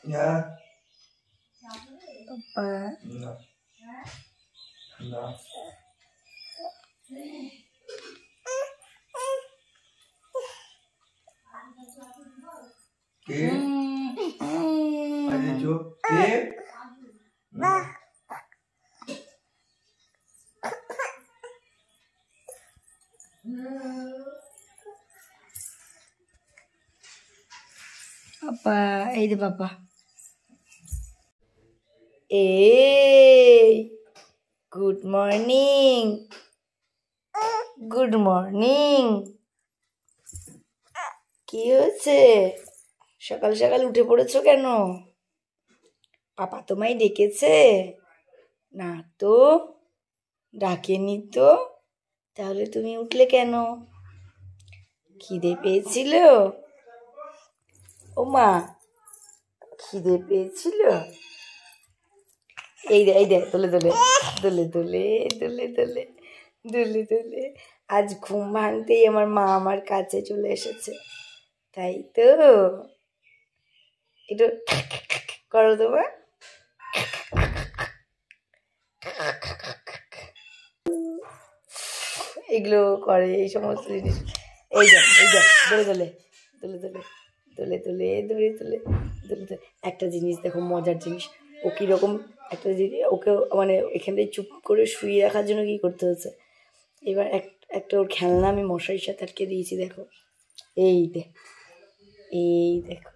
Ya. Papa. No. No. ¿Qué? ¿Has dicho qué? No. Papa, এই যে papa. Hey, good morning. Good morning. কি হয়েছে? সকাল সকাল উঠে পড়েছো কেন? পাপা তোমায় ডেকেছে? না তো, ডাকেনি তো, তাহলে তুমি উঠলে কেন? খিদে পেয়েছিল? ও মা, খিদে পেয়েছিল? এই দে দোলে দোলে দোলে দোলে দোলে দোলে দোলে দোলে। আজ ঘুম ভাঙতেই আমার মা আমার কাছে চলে এসেছে, তাই তো? একটু করো তোমার। এগুলো করে এই সমস্ত জিনিস। এই যা দোলে দোলে দোলে দোলে দোলে দোলে দোলে দোলে দোলে দোলে। একটা জিনিস দেখো, মজার জিনিস। ও কীরকম একটা জিনিস, ওকে মানে এখানটায় চুপ করে শুয়ে রাখার জন্য কী করতে হচ্ছে, এবার একটা ওর খেলনা আমি মশারির সাথে আটকে দিয়েছি, দেখো। এই দেখো,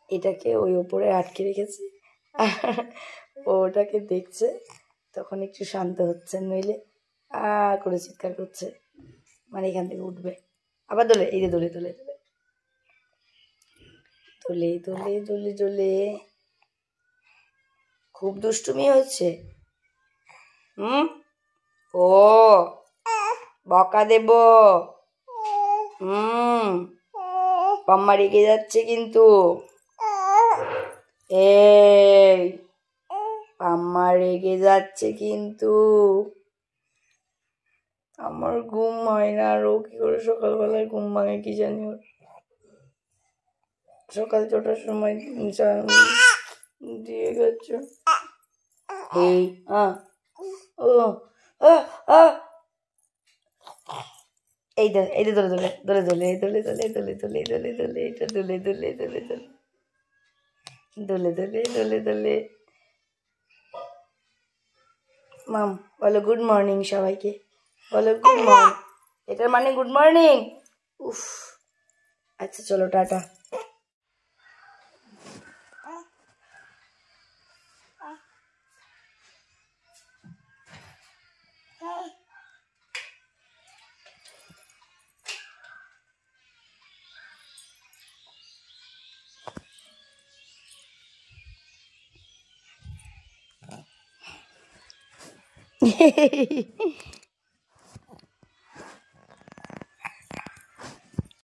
এটাকে ওই ওপরে আটকে রেখেছি, ওটাকে দেখছে, তখন একটু শান্ত হচ্ছে, নইলে করে চিৎকার করছে, মানে এখান থেকে উঠবে। আবার দোলে, এই যে দোলে দোলে দোলে দোলে দোলে দোলে দোলে। খুব দুষ্টুমি হচ্ছে। ও বকা দেব। পাম্মা রেগে যাচ্ছে কিন্তু। এই পাম্মা রেগে যাচ্ছে কিন্তু। আমার ঘুম হয় না, আর ও কি করে সকালবেলায় ঘুম ভাঙে কি জানি। ওর সকাল 6টার সময় দিয়ে গেছে। এই এই দে দোলে দোলে দোলে দোলে দোলে দোলে দোলে দোলে দোলে এটা দোলে দোলে দোলে দোলে দোলে দোলে দোলে দোলে। মাম বলো গুড মর্নিং সবাইকে, বলো গুড মর্নিং। এটার মানে গুড মর্নিং। উফ, আচ্ছা চলো টাটা।